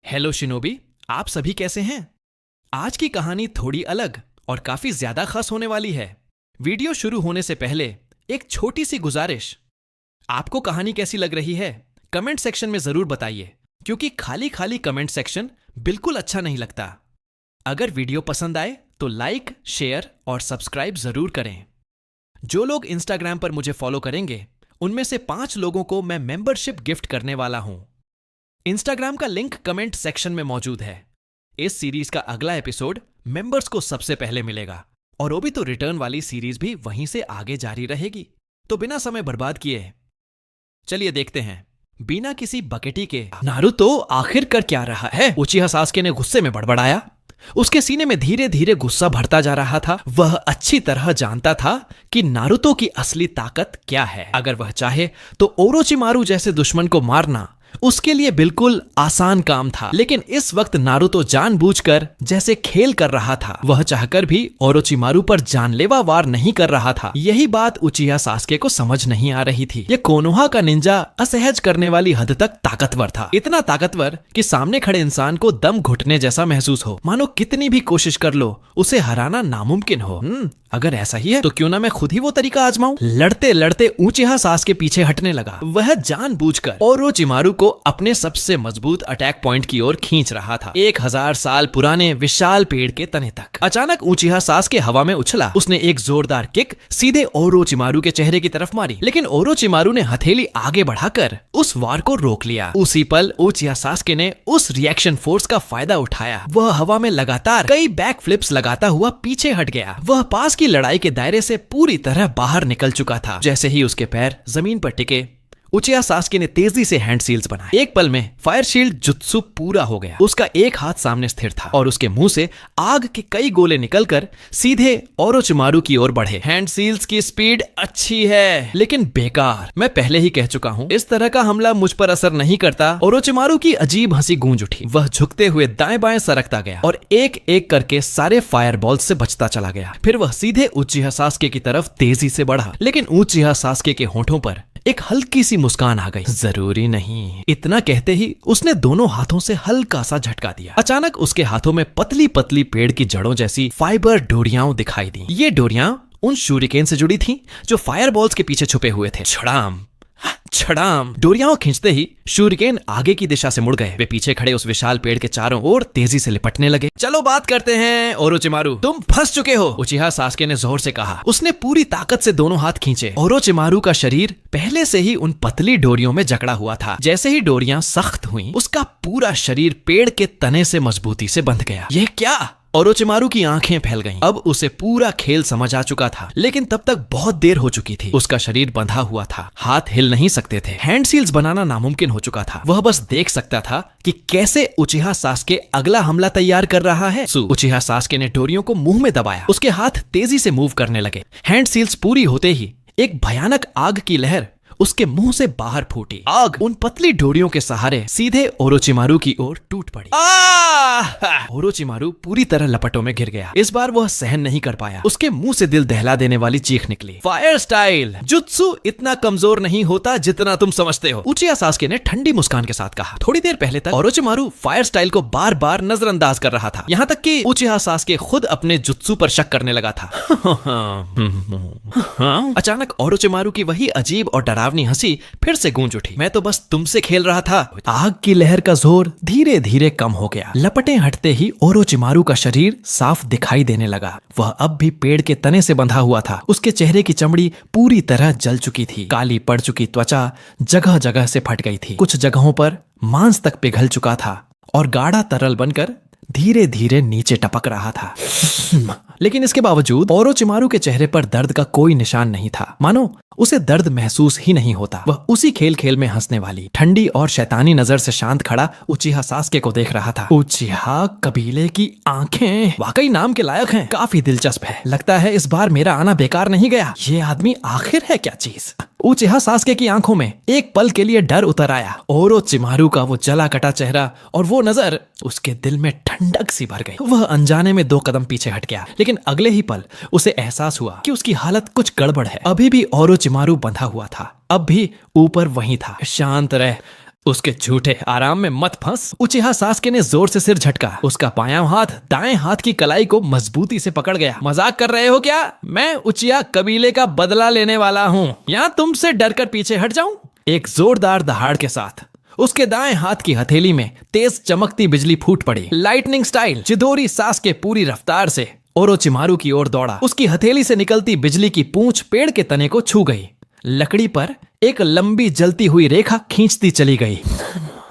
Hello shinobi, आप सभी कैसे हैं? आज की कहानी थोड़ी अलग और काफी ज्यादा खास होने वाली है। वीडियो शुरू होने से पहले एक छोटी सी गुजारिश। आपको कहानी कैसी लग रही है कमेंट सेक्शन में जरूर बताइए, क्योंकि खाली खाली कमेंट सेक्शन बिल्कुल अच्छा नहीं लगता। अगर वीडियो पसंद आए तो लाइक, शेयर और सब्सक्राइब जरूर करें। जो लोग इंस्टाग्राम पर मुझे फॉलो करेंगे उनमें से 5 लोगों को मैं मेंबरशिप गिफ्ट करने वाला हूं। इंस्टाग्राम का लिंक कमेंट सेक्शन में मौजूद है। इस सीरीज का अगला एपिसोड मेंबर्स को सबसे पहले मिलेगा और वो भी तो रिटर्न वाली सीरीज भी वहीं से आगे जारी रहेगी। तो बिना समय बर्बाद किए चलिए देखते हैं। बिना किसी बकेटी के नारुतो आखिर कर क्या रहा है? उचिहा सासुके ने गुस्से में बड़बड़ाया। उसके सीने में धीरे धीरे गुस्सा भरता जा रहा था। वह अच्छी तरह जानता था कि नारुतो की असली ताकत क्या है। अगर वह चाहे तो ओरोचिमारू जैसे दुश्मन को मारना उसके लिए बिल्कुल आसान काम था, लेकिन इस वक्त नारुतो जानबूझकर जैसे खेल कर रहा था। वह चाहकर भी ओरोचिमारू पर जानलेवा वार नहीं कर रहा था। यही बात उचिहा सासुके को समझ नहीं आ रही थी। यह कोनोहा का निंजा असहज करने वाली हद तक ताकतवर था। इतना ताकतवर कि सामने खड़े इंसान को दम घुटने जैसा महसूस हो, मानो कितनी भी कोशिश कर लो उसे हराना नामुमकिन हो। अगर ऐसा ही है तो क्यों ना मैं खुद ही वो तरीका आजमाऊं। लड़ते लड़ते उचिहा सासुके पीछे हटने लगा। वह जानबूझकर ओरोचिमारू को अपने सबसे मजबूत अटैक पॉइंट की ओर खींच रहा था, 1000 साल पुराने विशाल पेड़ के तने तक। अचानक उचिहा सासुके हवा में उछला। उसने एक जोरदार किक सीधे ओरोचिमारू के चेहरे की तरफ मारी, लेकिन ओरोचिमारू ने हथेली आगे बढ़ाकर उस वार को रोक लिया। उसी पल उचिहा सासुके ने उस रिएक्शन फोर्स का फायदा उठाया। वह हवा में लगातार कई बैक फ्लिप्स लगाता हुआ पीछे हट गया। वह पास की लड़ाई के दायरे से पूरी तरह बाहर निकल चुका था। जैसे ही उसके पैर जमीन पर टिके, उचिहा सासुके ने तेजी से हैंड सील्स बनाए। एक पल में फायर शील्ड जुत्सु पूरा हो गया। उसका एक हाथ सामने स्थिर था और उसके मुंह से आग के कई गोले निकलकर सीधे ओरोचिमारू की ओर बढ़े। हैंड सील्स की स्पीड अच्छी है, लेकिन बेकार। मैं पहले ही कह चुका हूं, इस तरह का हमला मुझ पर असर नहीं करता। ओरोचिमारू की अजीब हंसी गूंज उठी। वह झुकते हुए दाएं बाएं सरकता गया और एक एक करके सारे फायर बॉल्स से बचता चला गया। फिर वह सीधे उचिहा सासुके की तरफ तेजी से बढ़ा, लेकिन उचिहा सासुके के होठों पर एक हल्की सी मुस्कान आ गई। जरूरी नहीं, इतना कहते ही उसने दोनों हाथों से हल्का सा झटका दिया। अचानक उसके हाथों में पतली पतली पेड़ की जड़ों जैसी फाइबर डोरियां दिखाई दी। ये डोरियां उन शूरिकेन से जुड़ी थीं जो फायर बॉल्स के पीछे छुपे हुए थे। छड़ाम छड़ाम। डोरियां खींचते ही शूरिकेन आगे की दिशा से मुड़ गए। वे पीछे खड़े उस विशाल पेड़ के चारों ओर तेजी से लिपटने लगे। चलो बात करते हैं ओरोचिमारू, तुम फंस चुके हो, उचिहा सासुके ने जोर से कहा। उसने पूरी ताकत से दोनों हाथ खींचे। ओरोचिमारू का शरीर पहले से ही उन पतली डोरियों में जकड़ा हुआ था। जैसे ही डोरियां सख्त हुईं, उसका पूरा शरीर पेड़ के तने से मजबूती से बंध गया। यह क्या? ओरोचिमारू की आंखें फैल गईं। अब उसे पूरा खेल समझ आ चुका था, लेकिन तब तक बहुत देर हो चुकी थी। उसका शरीर बंधा हुआ था, हाथ हिल नहीं सकते थे। हैंड सील्स बनाना नामुमकिन हो चुका था। वह बस देख सकता था कि कैसे उचिहा सासुके अगला हमला तैयार कर रहा है। उचिहा सासुके ने डोरियों को मुंह में दबाया। उसके हाथ तेजी से मूव करने लगे। हैंड सील्स पूरी होते ही एक भयानक आग की लहर उसके मुंह से बाहर फूटी। आग उन पतली डोरियों के सहारे सीधे ओरोचिमारू की ओर टूट पड़ी। ओरोचिमारू पूरी तरह लपटों में गिर गया। इस बार वह सहन नहीं कर पाया। उसके मुंह से दिल दहला देने वाली चीख निकली। फायर स्टाइल जुत्सु इतना कमजोर नहीं होता जितना तुम समझते हो, उचिहा सासुके ने ठंडी मुस्कान के साथ कहा। थोड़ी देर पहले तक ओरोचिमारू फायर स्टाइल को बार बार नजरअंदाज कर रहा था, यहाँ तक कि उचिहा सासुके खुद अपने जुत्सु पर शक करने लगा था। अचानक ओरोचिमारू की वही अजीब और डरावनी हंसी फिर से गूंज उठी। मैं तो बस तुमसे खेल रहा था। आग की लहर का जोर धीरे धीरे कम हो गया। लपटें हटते ही ओरोचिमारू का शरीर साफ दिखाई देने लगा। वह अब भी पेड़ के तने से बंधा हुआ था। उसके चेहरे की चमड़ी पूरी तरह जल चुकी थी। काली पड़ चुकी त्वचा जगह जगह से फट गई थी। कुछ जगहों पर मांस तक पिघल चुका था और गाढ़ा तरल बनकर धीरे धीरे नीचे टपक रहा था। लेकिन इसके बावजूद ओरोचिमारू के चेहरे पर दर्द का कोई निशान नहीं था, मानो उसे दर्द महसूस ही नहीं होता। वह उसी खेल खेल में हंसने वाली ठंडी और शैतानी नजर से शांत खड़ा उचिहा सासुके को देख रहा था। उचिहा कबीले की आंखें वाकई नाम के लायक हैं। काफी दिलचस्प है। लगता है इस बार मेरा आना बेकार नहीं गया। ये आदमी आखिर है क्या चीज? उचिहा सासुके की आंखों में एक पल के लिए डर उतर आया। ओरोचिमारू का वो जला कटा चेहरा और वो नजर उसके दिल में ठंडक सी भर गई। वह अनजाने में 2 कदम पीछे हट गया, लेकिन अगले ही पल उसे एहसास हुआ कि उसकी हालत कुछ गड़बड़ है। अभी भी ओरोचिमारू बंधा हुआ था, अब भी ऊपर वहीं था। शांत रह, उसके झूठे आराम में मत फंस। उचिहा सास्के ने जोर से सिर झटका। उसका बायां हाथ दाएं हाथ की कलाई को मजबूती से पकड़ गया। मजाक कर रहे हो क्या? मैं उचिहा कबीले का बदला लेने वाला हूँ। यहाँ तुमसे डरकर पीछे हट जाऊं? एक जोरदार दहाड़ के साथ उसके दाएं हाथ की हथेली में तेज चमकती बिजली फूट पड़ी। लाइटनिंग स्टाइल चिदोरी सास्के पूरी रफ्तार से ओरोचिमारू की ओर दौड़ा। उसकी हथेली से निकलती बिजली की पूंछ पेड़ के तने को छू गई। लकड़ी पर एक लंबी जलती हुई रेखा खींचती चली गई।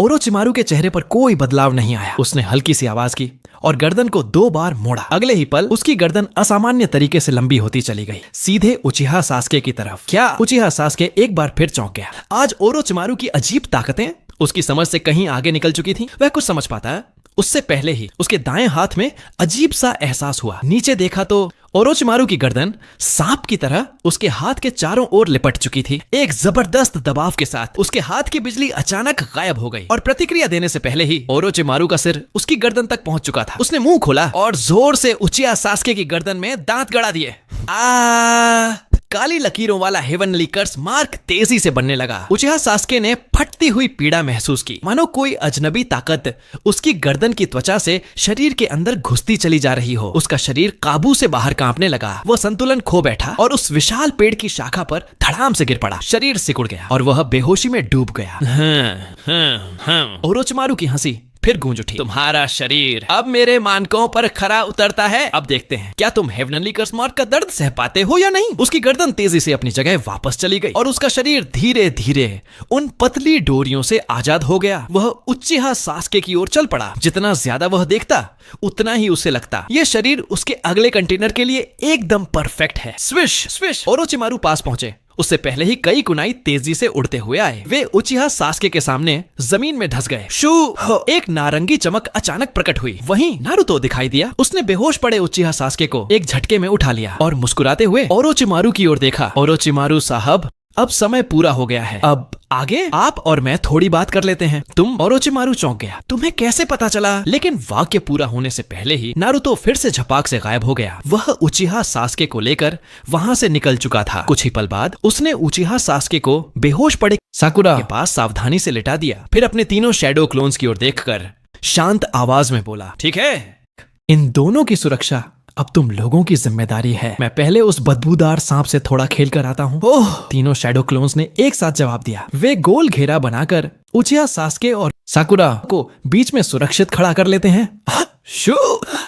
ओरोचिमारू के चेहरे पर कोई बदलाव नहीं आया। उसने हल्की सी आवाज की और गर्दन को 2 बार मोड़ा। अगले ही पल उसकी गर्दन असामान्य तरीके से लंबी होती चली गई, सीधे उचिहा सास्के की तरफ। क्या? उचिहा सास्के एक बार फिर चौंक गया। आज ओरोचिमारू की अजीब ताकतें उसकी समझ से कहीं आगे निकल चुकी थी। वह कुछ समझ पाता है उससे पहले ही उसके दाएं हाथ में अजीब सा एहसास हुआ। नीचे देखा तो ओरोचिमारू की गर्दन सांप की तरह उसके हाथ के चारों ओर लिपट चुकी थी। एक जबरदस्त दबाव के साथ उसके हाथ की बिजली अचानक गायब हो गई और प्रतिक्रिया देने से पहले ही ओरोचिमारू का सिर उसकी गर्दन तक पहुंच चुका था। उसने मुंह खोला और जोर से उचिहा सास्के की गर्दन में दांत गड़ा दिए। काली लकीरों वाला हेवनली कर्स मार्क तेजी से बनने लगा। उचिहा सास्के ने फटती हुई पीड़ा महसूस की, मानो कोई अजनबी ताकत उसकी गर्दन की त्वचा से शरीर के अंदर घुसती चली जा रही हो। उसका शरीर काबू से बाहर कांपने लगा। वह संतुलन खो बैठा और उस विशाल पेड़ की शाखा पर धड़ाम से गिर पड़ा। शरीर सिकुड़ गया और वह बेहोशी में डूब गया। ओरोचिमारू की हंसी फिर गूंज उठी। तुम्हारा शरीर अब मेरे मानकों पर खरा उतरता है। अब देखते हैं क्या तुम हेवनली कर्स मार्क का दर्द सह पाते हो या नहीं। उसकी गर्दन तेजी से अपनी जगह वापस चली गई और उसका शरीर धीरे धीरे उन पतली डोरियों से आजाद हो गया। वह उचिहा सास्के की ओर चल पड़ा। जितना ज्यादा वह देखता उतना ही उसे लगता यह शरीर उसके अगले कंटेनर के लिए एकदम परफेक्ट है। स्विश स्विश ओरोचिमारू पास पहुंचे। उससे पहले ही कई कुनाई तेजी से उड़ते हुए आए। वे उचिहा सास्के के सामने जमीन में धंस गए। शू! एक नारंगी चमक अचानक प्रकट हुई। वहीं नारुतो दिखाई दिया। उसने बेहोश पड़े उचिहा सास्के को एक झटके में उठा लिया और मुस्कुराते हुए ओरोचिमारू की ओर देखा। ओरोचिमारू साहब, अब समय पूरा हो गया है। अब आगे आप और मैं थोड़ी बात कर लेते हैं। तुम? ओरोचिमारू चौंक गया। तुम्हें कैसे पता चला? लेकिन वाक्य पूरा होने से पहले ही नारुतो फिर से झपाक से गायब हो गया। वह उचिहा सास्के को लेकर वहां से निकल चुका था। कुछ ही पल बाद उसने उचिहा सास्के को बेहोश पड़े साकुरा के पास सावधानी से लिटा दिया। फिर अपने तीनों शैडो क्लोन्स की ओर देखकर शांत आवाज में बोला, ठीक है, इन दोनों की सुरक्षा अब तुम लोगों की जिम्मेदारी है। मैं पहले उस बदबूदार सांप से थोड़ा खेल कर आता हूँ। ओह! तीनों शैडो क्लोन्स ने एक साथ जवाब दिया। वे गोल घेरा बनाकर उचिहा सास्के और साकुरा को बीच में सुरक्षित खड़ा कर लेते हैं। शू!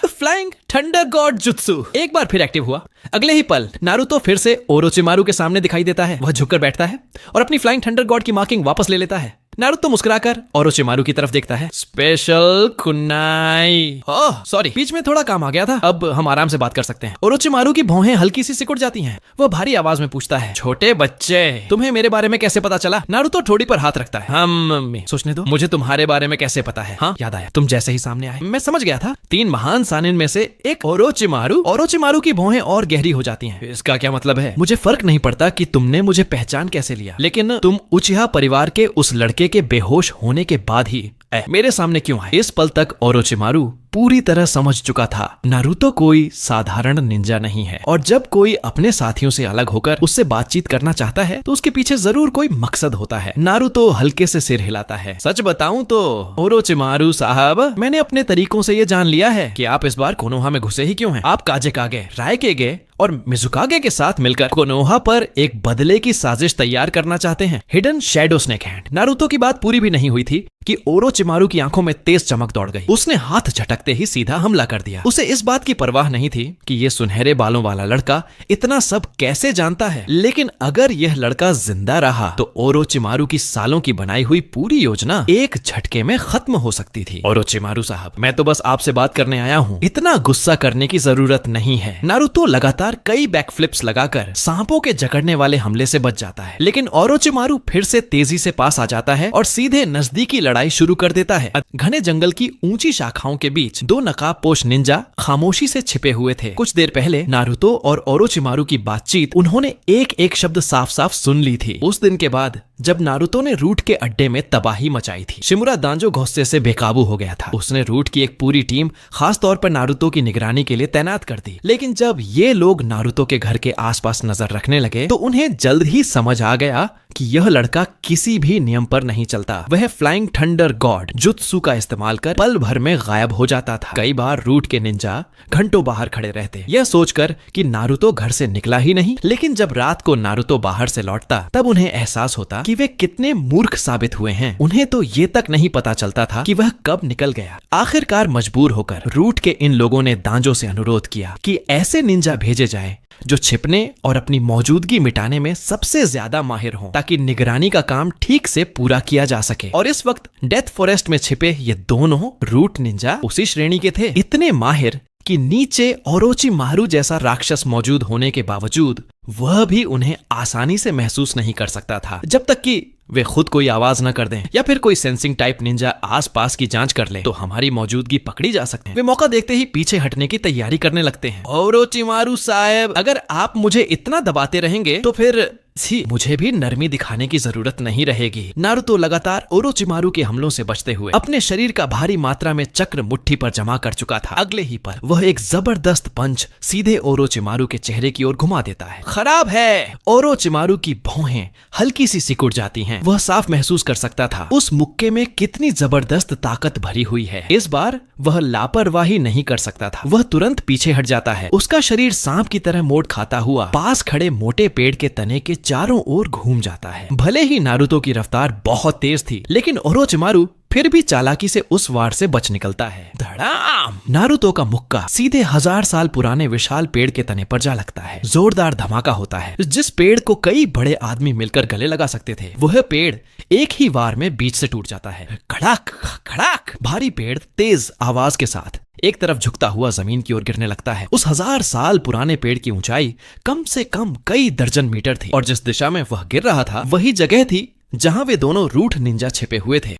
फ्लाइंग थंडर गॉड जुत्सु एक बार फिर एक्टिव हुआ। अगले ही पल नारुतो फिर से ओरोचिमारू के सामने दिखाई देता है। वह झुककर बैठता है और अपनी फ्लाइंग थंडर गॉड की मार्किंग वापस ले लेता है। नारुतो मुस्कुराकर ओरोचिमारू की तरफ देखता है। स्पेशल कुनाई। ओह सॉरी, बीच में थोड़ा काम आ गया था। अब हम आराम से बात कर सकते हैं। ओरोचिमारू की भौहें हल्की सी सिकुड़ जाती हैं। वह भारी आवाज में पूछता है, छोटे बच्चे, तुम्हें मेरे बारे में कैसे पता चला? नारुतो ठोड़ी पर हाथ रखता है। हम सोचने दो, मुझे तुम्हारे बारे में कैसे पता है? हाँ, याद आया, तुम जैसे ही सामने आए मैं समझ गया था। 3 महान सानिन में से एक ओरोचिमारू की भौहें और गहरी हो जाती हैं। इसका क्या मतलब है? मुझे फर्क नहीं पड़ता कि तुमने मुझे पहचान कैसे लिया, लेकिन तुम उचिहा परिवार के उस लड़के के बेहोश होने के बाद ही मेरे सामने क्यों आए? इस पल तक ओरोचिमारू पूरी तरह समझ चुका था नारुतो कोई साधारण निंजा नहीं है और जब कोई अपने साथियों से अलग होकर उससे बातचीत करना चाहता है तो उसके पीछे जरूर कोई मकसद होता है। नारुतो हल्के से सिर हिलाता है। सच बताऊं तो ओरोचिमारू साहब, मैंने अपने तरीकों से ये जान लिया है कि आप इस बार कोनोहा में घुसे ही क्यों हैं। आप काजेकागे, रायकेगे और मिजुकागे के साथ मिलकर कोनोहा पर एक बदले की साजिश तैयार करना चाहते हैं। Hidden shadow snake hand. Naruto की बात पूरी भी नहीं हुई थी कि ओरोचिमारू की आंखों में तेज चमक दौड़ गई। उसने हाथ झटकते ही सीधा हमला कर दिया। उसे इस बात की परवाह नहीं थी कि ये सुनहरे बालों वाला लड़का इतना सब कैसे जानता है, लेकिन अगर यह लड़का जिंदा रहा तो ओरोचिमारू की सालों की बनाई हुई पूरी योजना एक झटके में खत्म हो सकती थी। ओरोचिमारू साहब, मैं तो बस आपसे बात करने आया हूँ, इतना गुस्सा करने की जरूरत नहीं है। नारुतो लगातार कई बैकफ्लिप्स लगाकर सांपों के जकड़ने वाले हमले से बच जाता है, लेकिन ओरोचिमारू फिर से तेजी से पास आ जाता है और सीधे नजदीकी लड़ाई शुरू कर देता है। घने जंगल की ऊंची शाखाओं के बीच 2 नकाबपोश निंजा खामोशी से छिपे हुए थे। कुछ देर पहले नारुतो और ओरोचिमारू की बातचीत उन्होंने एक एक शब्द साफ साफ सुन ली थी। उस दिन के बाद जब नारुतो ने रूट के अड्डे में तबाही मचाई थी। शिमुरा दांजो गुस्से से बेकाबू हो गया था। उसने रूट की एक पूरी टीम खास तौर पर नारुतो की निगरानी के लिए तैनात कर दी। लेकिन जब ये लोग नारुतो के घर के आसपास नजर रखने लगे तो उन्हें जल्द ही समझ आ गया कि यह लड़का किसी भी नियम पर नहीं चलता। वह फ्लाइंग थंडर गॉड जुत्सु का इस्तेमाल कर पल भर में गायब हो जाता था। कई बार रूट के निंजा घंटों बाहर खड़े रहते, यह सोचकर कि नारुतो घर से निकला ही नहीं। लेकिन जब रात को नारुतो बाहर से लौटता तब उन्हें एहसास होता कि वे कितने मूर्ख साबित हुए हैं। उन्हें तो ये तक नहीं पता चलता था कि वह कब निकल गया। आखिरकार मजबूर होकर रूट के इन लोगों ने दांजो से अनुरोध किया कि ऐसे निंजा भेजे जाए जो छिपने और अपनी मौजूदगी मिटाने में सबसे ज्यादा माहिर हों, ताकि निगरानी का काम ठीक से पूरा किया जा सके। और इस वक्त डेथ फॉरेस्ट में छिपे ये दोनों रूट निंजा उसी श्रेणी के थे, इतने माहिर कि नीचे ओरोचिमारू जैसा राक्षस मौजूद होने के बावजूद वह भी उन्हें आसानी से महसूस नहीं कर सकता था, जब तक कि वे खुद कोई आवाज न कर दें या फिर कोई सेंसिंग टाइप निंजा आसपास की जांच कर ले तो हमारी मौजूदगी पकड़ी जा सकती है। वे मौका देखते ही पीछे हटने की तैयारी करने लगते हैं। ओरोचिमारू साहब, अगर आप मुझे इतना दबाते रहेंगे तो फिर मुझे भी नरमी दिखाने की जरूरत नहीं रहेगी। नारुतो लगातार ओरोचिमारू के हमलों से बचते हुए अपने शरीर का भारी मात्रा में चक्र मुट्ठी पर जमा कर चुका था। अगले ही पल वह एक जबरदस्त पंच सीधे ओरोचिमारू के चेहरे की ओर घुमा देता है। खराब है। ओरोचिमारू की भौहें हल्की सी सिकुड़ जाती हैं। वह साफ महसूस कर सकता था उस मुक्के में कितनी जबरदस्त ताकत भरी हुई है। इस बार वह लापरवाही नहीं कर सकता था। वह तुरंत पीछे हट जाता है। उसका शरीर सांप की तरह मोड़ खाता हुआ पास खड़े मोटे पेड़ के तने के चारों ओर घूम जाता है। भले ही नारुतो की रफ्तार बहुत तेज थी, लेकिन ओरोचिमारू फिर भी चालाकी से उस वार से बच निकलता है। धड़ाम! नारुतो का मुक्का सीधे 1000 साल पुराने विशाल पेड़ के तने पर जा लगता है। जोरदार धमाका होता है। जिस पेड़ को कई बड़े आदमी मिलकर गले लगा सकते थे, वह पेड़ एक ही वार में बीच से टूट जाता है। खड़ाक खड़ाक! भारी पेड़ तेज आवाज के साथ एक तरफ झुकता हुआ जमीन की ओर गिरने लगता है। उस 1000 साल पुराने पेड़ की ऊंचाई कम से कम कई दर्जन मीटर थी और जिस दिशा में वह गिर रहा था वही जगह थी जहां वे दोनों रूठ निंजा छिपे हुए थे।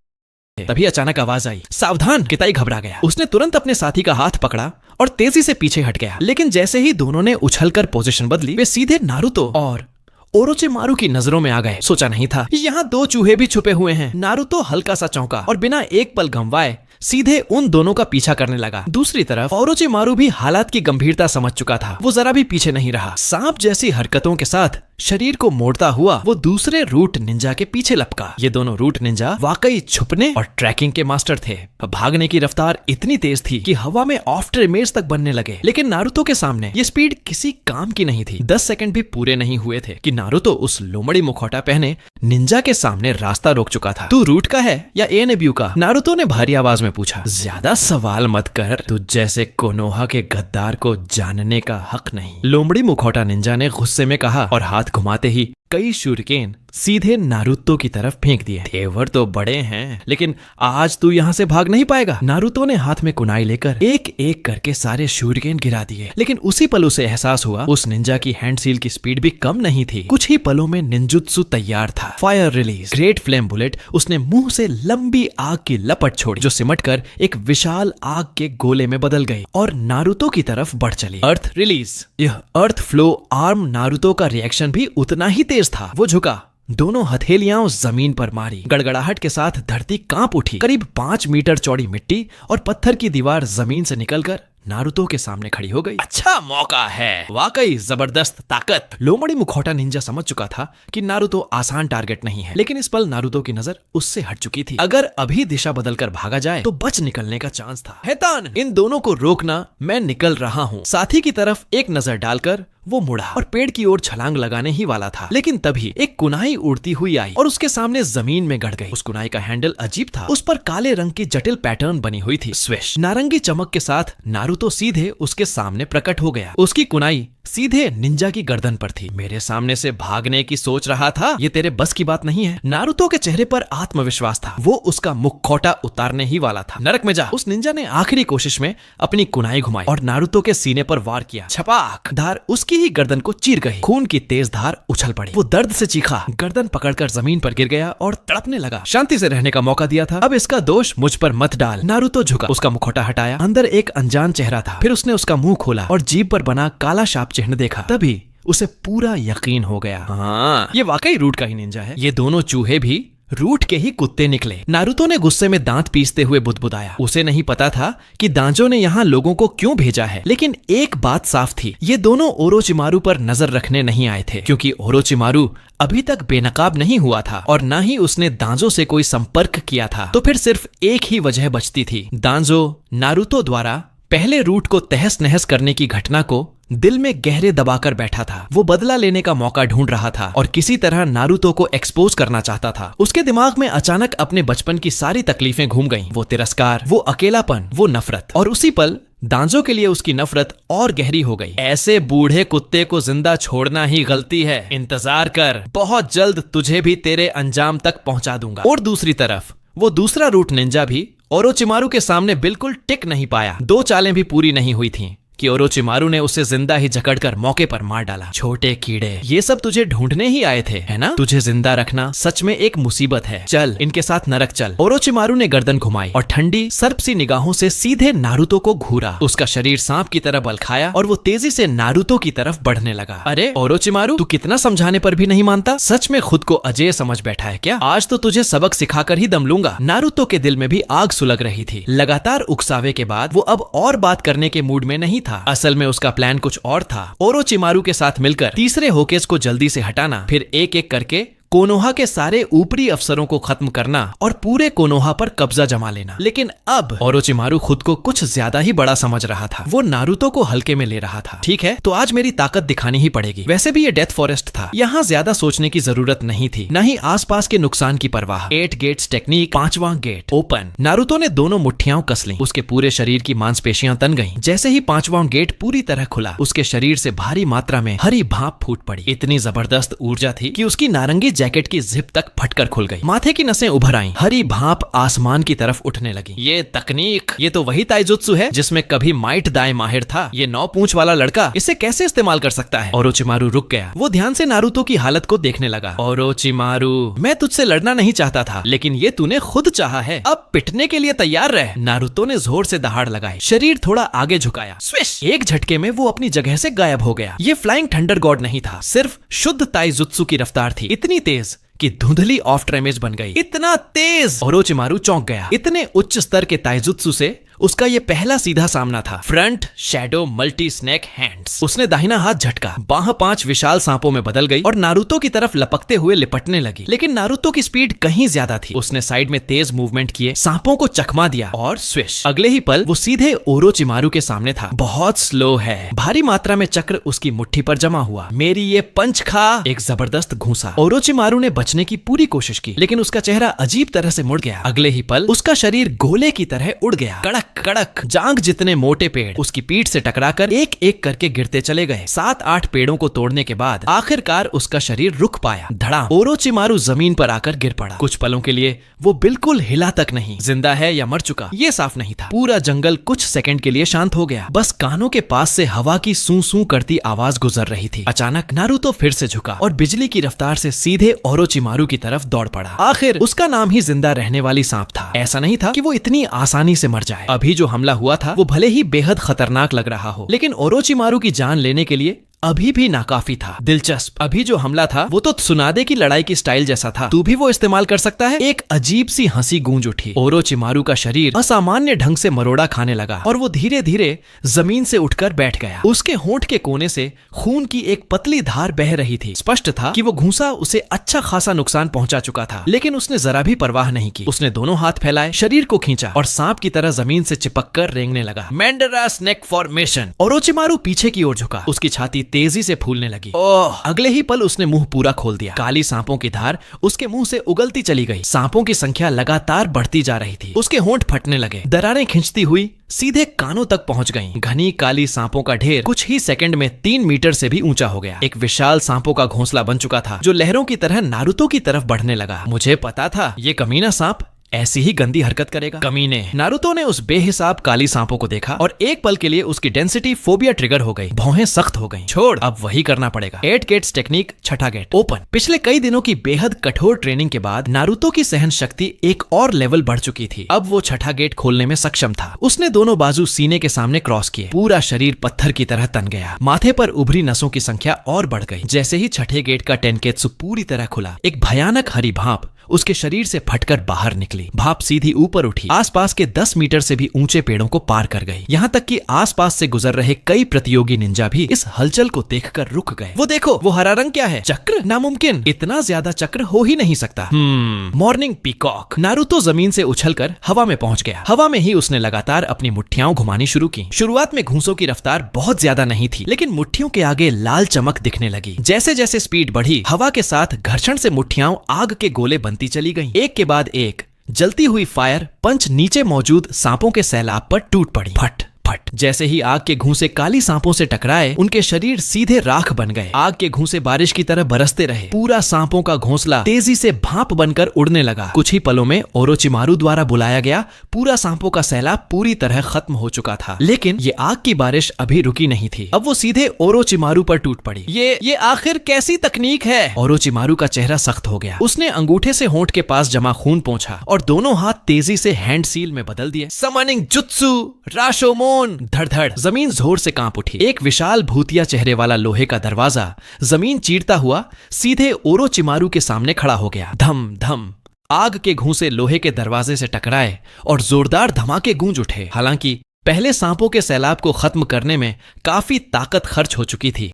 तभी अचानक आवाज आई, सावधान! किताई घबरा गया। उसने तुरंत अपने साथी का हाथ पकड़ा और तेजी से पीछे हट गया। लेकिन जैसे ही दोनों ने उछलकर पोजीशन बदली, वे सीधे नारुतो और ओरोचिमारू की नजरों में आ गए। सोचा नहीं था यहाँ 2 चूहे भी छुपे हुए हैं। नारुतो हल्का सा चौंका और बिना एक पल गंवाए सीधे उन दोनों का पीछा करने लगा। दूसरी तरफ ओरोचिमारू भी हालात की गंभीरता समझ चुका था। वो जरा भी पीछे नहीं रहा। सांप जैसी हरकतों के साथ शरीर को मोड़ता हुआ वो दूसरे रूट निंजा के पीछे लपका। ये दोनों रूट निंजा वाकई छुपने और ट्रैकिंग के मास्टर थे। भागने की रफ्तार इतनी तेज थी कि हवा में आफ्टर इमेज तक बनने लगे। लेकिन नारुतो के सामने ये स्पीड किसी काम की नहीं थी। 10 सेकंड भी पूरे नहीं हुए थे कि नारुतो उस लोमड़ी मुखौटा पहने निंजा के सामने रास्ता रोक चुका था। तू रूट का है या एएनएबीयू का? नारुतो ने भारी आवाज में पूछा। ज्यादा सवाल मत कर, तुझ जैसे कोनोहा के गद्दार को जानने का हक नहीं, लोमड़ी मुखौटा निंजा ने गुस्से में कहा और हाथ घुमाते ही कई शूरिकेन सीधे नारुतो की तरफ फेंक दिए। तेवर तो बड़े हैं, लेकिन आज तू यहाँ से भाग नहीं पाएगा। नारुतो ने हाथ में कुनाई लेकर एक एक करके सारे शूरिकेन गिरा दिए। लेकिन उसी पल उसे एहसास हुआ उस निंजा की हैंड सील की स्पीड भी कम नहीं थी। कुछ ही पलों में निंजुत्सु तैयार था। Fire release, great flame bullet. उसने मुंह से लंबी आग की लपट छोड़ी जो सिमटकर एक विशाल आग के गोले में बदल गई और नारुतो की तरफ बढ़ चली। अर्थ रिलीज। यह अर्थ फ्लो आर्म नारुतो का रिएक्शन भी उतना ही तेज था। वो झुका, दोनों हथेलियां उस जमीन पर मारी। गड़गड़ाहट के साथ धरती कांप उठी। करीब 5 मीटर चौड़ी मिट्टी और पत्थर की दीवार जमीन से निकलकर नारुतो के सामने खड़ी हो गई। अच्छा मौका है, वाकई जबरदस्त ताकत। लोमड़ी मुखौटा निंजा समझ चुका था कि नारुतो आसान टारगेट नहीं है, लेकिन इस पल नारुतो की नजर उससे हट चुकी थी। अगर अभी दिशा बदलकर भागा जाए तो बच निकलने का चांस था। हैतान, इन दोनों को रोकना, मैं निकल रहा हूँ। साथी की तरफ एक नजर डालकर वो मुड़ा और पेड़ की ओर छलांग लगाने ही वाला था। लेकिन तभी एक कुनाई उड़ती हुई आई और उसके सामने जमीन में गड़ गई। उस कुनाई का हैंडल अजीब था। उस पर काले रंग की जटिल पैटर्न बनी हुई थी। स्विश। नारंगी चमक के साथ नारुतो सीधे उसके सामने प्रकट हो गया। उसकी कुनाई सीधे निंजा की गर्दन पर थी। मेरे सामने से भागने की सोच रहा था? ये तेरे बस की बात नहीं है। नारुतो के चेहरे पर आत्मविश्वास था। वो उसका मुखौटा उतारने ही वाला था। नरक में जा। उस निंजा ने आखिरी कोशिश में अपनी कुनाई घुमाई और नारुतो के सीने पर वार किया। छपाक! धार उसकी ही गर्दन को चीर गई। खून की तेज धार उछल पड़ी। वो दर्द से चीखा, गर्दन पकड़कर जमीन पर गिर गया और तड़पने लगा। शांति से रहने का मौका दिया था, अब इसका दोष मुझ पर मत डाल। नारुतो झुका, उसका मुखौटा हटाया। अंदर एक अनजान चेहरा था। फिर उसने उसका मुंह खोला और जीभ पर बना काला शाप चिन्ह देखा। तभी उसे पूरा यकीन हो गया, हाँ ये वाकई रूट का ही निंजा है। ये दोनों चूहे भी रूट के ही कुत्ते निकले। नारुतो ने गुस्से में दांत पीसते हुए बुदबुदाया। उसे नहीं पता था कि दांजो ने यहाँ लोगों को क्यों भेजा है, लेकिन एक बात साफ थी, ये दोनों ओरोचिमारू पर नजर रखने नहीं आए थे, क्योंकि ओरोचिमारू अभी तक बेनकाब नहीं हुआ था और ना ही उसने दांजो से कोई संपर्क किया था। तो फिर सिर्फ एक ही वजह बचती थी, दांजो नारुतो द्वारा पहले रूट को तहस नहस करने की घटना को दिल में गहरे दबाकर बैठा था। वो बदला लेने का मौका ढूंढ रहा था और किसी तरह नारुतो को एक्सपोज करना चाहता था। उसके दिमाग में अचानक अपने बचपन की सारी तकलीफें घूम गईं। वो तिरस्कार, वो अकेलापन, वो नफरत, और उसी पल दांजो के लिए उसकी नफरत और गहरी हो गई। ऐसे बूढ़े कुत्ते को जिंदा छोड़ना ही गलती है, इंतजार कर, बहुत जल्द तुझे भी तेरे अंजाम तक पहुंचा दूंगा। और दूसरी तरफ वो दूसरा रूट निंजा भी ओरोचिमारू के सामने बिल्कुल टिक नहीं पाया। 2 चालें भी पूरी नहीं हुई थीं कि ओरोचिमारू ने उसे जिंदा ही जकड़कर मौके पर मार डाला। छोटे कीड़े, ये सब तुझे ढूंढने ही आए थे, है ना? तुझे जिंदा रखना सच में एक मुसीबत है। चल इनके साथ नरक चल। ओरोचिमारू ने गर्दन घुमाई और ठंडी सर्प सी निगाहों से सीधे नारुतो को घूरा। उसका शरीर सांप की तरह बल खाया और वो तेजी से नारुतो की तरफ बढ़ने लगा। अरे ओरोचिमारू, तू कितना समझाने पर भी नहीं मानता? सच में खुद को अजय समझ बैठा है क्या? आज तो तुझे सबक सिखाकर ही दम लूंगा। नारुतो के दिल में भी आग सुलग रही थी। लगातार उकसावे के बाद वो अब और बात करने के मूड में नहीं था। असल में उसका प्लान कुछ और था। ओरोचिमारू के साथ मिलकर तीसरे होकेज को जल्दी से हटाना, फिर एक एक करके कोनोहा के सारे ऊपरी अफसरों को खत्म करना और पूरे कोनोहा पर कब्जा जमा लेना। लेकिन अब ओरोचिमारू खुद को कुछ ज्यादा ही बड़ा समझ रहा था। वो नारुतो को हल्के में ले रहा था। ठीक है, तो आज मेरी ताकत दिखानी ही पड़ेगी। वैसे भी ये डेथ फॉरेस्ट था, यहाँ ज्यादा सोचने की जरूरत नहीं थी, न ही आसपास के नुकसान की परवाह। 8 गेट्स टेक्निक, 5वां गेट ओपन। नारुतो ने दोनों मुट्ठियां कस ली। उसके पूरे शरीर की मांसपेशियां तन गईं। जैसे ही 5वां गेट पूरी तरह खुला, उसके शरीर से भारी मात्रा में हरी भाप फूट पड़ी। इतनी जबरदस्त ऊर्जा थी कि उसकी नारंगी जैकेट की जिप तक फटकर खुल गई। माथे की नसें उभर आईं। हरी भाप आसमान की तरफ उठने लगी। ये तकनीक, ये तो वही ताइजुत्सु है जिसमें कभी माइट दाई माहिर था। ये 9 पूंछ वाला लड़का इसे कैसे इस्तेमाल कर सकता है? ओरोचिमारू रुक गया। वो ध्यान से नारुतो की हालत को देखने लगा। ओरोचिमारू, मैं तुझसे लड़ना नहीं चाहता था, लेकिन ये तूने खुद चाहा है। अब पिटने के लिए तैयार रह। नारुतो ने जोर से दहाड़ लगाई। शरीर थोड़ा आगे झुकाया। स्विश! एक झटके में वो अपनी जगह से गायब हो गया। ये फ्लाइंग थंडर गॉड नहीं था, सिर्फ शुद्ध ताइजुत्सु की रफ्तार थी। इतनी तेज कि धुंधली ऑफ्ट रेमेज बन गई। इतना तेज! ओरोचिमारू चौंक गया। इतने उच्च स्तर के ताइजुत्सु से उसका ये पहला सीधा सामना था। Front shadow multi snake hands. उसने दाहिना हाथ झटका। बाह 5 विशाल सांपों में बदल गई और नारुतो की तरफ लपकते हुए लिपटने लगी। लेकिन नारुतो की स्पीड कहीं ज्यादा थी। उसने साइड में तेज मूवमेंट किए, सांपों को चकमा दिया और स्विश! अगले ही पल वो सीधे ओरोचिमारू के सामने था। बहुत स्लो है। भारी मात्रा में चक्र उसकी मुट्ठी पर जमा हुआ। मेरी ये पंच खा! एक जबरदस्त घूंसा। ओरोचिमारू ने बचने की पूरी कोशिश की, लेकिन उसका चेहरा अजीब तरह से मुड़ गया। अगले ही पल उसका शरीर गोले की तरह उड़ गया। कड़क कड़क जांग जितने मोटे पेड़ उसकी पीठ से टकराकर एक एक करके गिरते चले गए। 7-8 पेड़ों को तोड़ने के बाद आखिरकार उसका शरीर रुक पाया। धड़ाम! ओरोचिमारू जमीन पर आकर गिर पड़ा। कुछ पलों के लिए वो बिल्कुल हिला तक नहीं। जिंदा है या मर चुका, ये साफ नहीं था। पूरा जंगल कुछ सेकंड के लिए शांत हो गया। बस कानों के पास से हवा की सूं सूं करती आवाज गुजर रही थी। अचानक नारुतो फिर से झुका और बिजली की रफ्तार से सीधे ओरोचिमारू की तरफ दौड़ पड़ा। आखिर उसका नाम ही जिंदा रहने वाली सांप था। ऐसा नहीं था कि वो इतनी आसानी से मर जाए। अभी जो हमला हुआ था वो भले ही बेहद खतरनाक लग रहा हो, लेकिन ओरोचिमारू की जान लेने के लिए अभी भी नाकाफी था। दिलचस्प, अभी जो हमला था वो तो त्सुनादे की लड़ाई की स्टाइल जैसा था। तू भी वो इस्तेमाल कर सकता है? एक अजीब सी हंसी गूंज उठी। ओरोचिमारू का शरीर असामान्य ढंग से मरोड़ा खाने लगा और वो धीरे धीरे जमीन से उठकर बैठ गया। उसके होंठ के कोने से खून की एक पतली धार बह रही थी। स्पष्ट था कि वो घूंसा उसे अच्छा खासा नुकसान पहुंचा चुका था, लेकिन उसने जरा भी परवाह नहीं की। उसने दोनों हाथ फैलाए, शरीर को खींचा और सांप की तरह जमीन से चिपक कर रेंगने लगा। मैंडरा स्नेक फॉर्मेशन। ओरोचिमारू पीछे की ओर झुका। उसकी छाती तेजी से फूलने लगी। ओह! अगले ही पल उसने मुंह पूरा खोल दिया। काली सांपों की धार उसके मुंह से उगलती चली गई। सांपों की संख्या लगातार बढ़ती जा रही थी। उसके होंठ फटने लगे। दरारें खिंचती हुई सीधे कानों तक पहुंच गईं। घनी काली सांपों का ढेर कुछ ही सेकंड में 3 मीटर से भी ऊंचा हो गया। एक विशाल सांपों का घोंसला बन चुका था जो लहरों की तरह नारुतो की तरफ बढ़ने लगा। मुझे पता था ये कमीना सांप ऐसी ही गंदी हरकत करेगा कमीने। नारुतो ने उस बेहिसाब काली सांपों को देखा और एक पल के लिए उसकी डेंसिटी फोबिया ट्रिगर हो गई। भौहें सख्त हो गईं। छोड़, अब वही करना पड़ेगा। 8 गेट्स टेक्निक, छठा गेट ओपन। पिछले कई दिनों की बेहद कठोर ट्रेनिंग के बाद नारुतो की सहन शक्ति एक और लेवल बढ़ चुकी थी। अब वो छठा गेट खोलने में सक्षम था। उसने दोनों बाजू सीने के सामने क्रॉस किए। पूरा शरीर पत्थर की तरह तन गया। माथे पर उभरी नसों की संख्या और बढ़ गई। जैसे ही छठे गेट का टेनकेत्सु पूरी तरह खुला, एक भयानक हरी भाप उसके शरीर से फटकर बाहर निकली। भाप सीधी ऊपर उठी, आसपास के 10 मीटर से भी ऊंचे पेड़ों को पार कर गई। यहाँ तक कि आसपास से गुजर रहे कई प्रतियोगी निंजा भी इस हलचल को देखकर रुक गए। वो देखो, वो हरा रंग क्या है? चक्र? नामुमकिन, इतना ज्यादा चक्र हो ही नहीं सकता। Morning peacock. नारुतो जमीन से उछलकर हवा में पहुंच गया। हवा में ही उसने लगातार अपनी मुट्ठियां घुमानी शुरू की। शुरुआत में घूंसों की रफ्तार बहुत ज्यादा नहीं थी, लेकिन मुट्ठियों के आगे लाल चमक दिखने लगी। जैसे जैसे स्पीड बढ़ी, हवा के साथ घर्षण से मुट्ठियां आग के गोले बनती चली गईं। एक के बाद एक जलती हुई फायर पंच नीचे मौजूद सांपों के सैलाब पर टूट पड़ी। फट फट। जैसे ही आग के घूंसे काली सांपों से टकराए, उनके शरीर सीधे राख बन गए। आग के घूंसे बारिश की तरह बरसते रहे। पूरा सांपों का घोंसला तेजी से भाप बनकर उड़ने लगा। कुछ ही पलों में ओरोचिमारू द्वारा बुलाया गया पूरा सांपों का सैलाब पूरी तरह खत्म हो चुका था। लेकिन ये आग की बारिश अभी रुकी नहीं थी। अब वो सीधे ओरोचिमारू पर टूट पड़ी। ये आखिर कैसी तकनीक है? ओरोचिमारू का चेहरा सख्त हो गया। उसने अंगूठे से होंठ के पास जमा खून पोंछा और दोनों हाथ तेजी से हैंड सील में बदल दिए। Summoning jutsu, राशोमोन। धड़-धड़ जमीन जोर से कांप उठी। एक विशाल भूतिया चेहरे वाला लोहे का दरवाजा जमीन चीरता हुआ सीधे ओरोचिमारू के सामने खड़ा हो गया। धम धम आग के घूंसे लोहे के दरवाजे से टकराए और जोरदार धमाके गूंज उठे। हालांकि पहले सांपों के सैलाब को खत्म करने में काफी ताकत खर्च हो चुकी थी।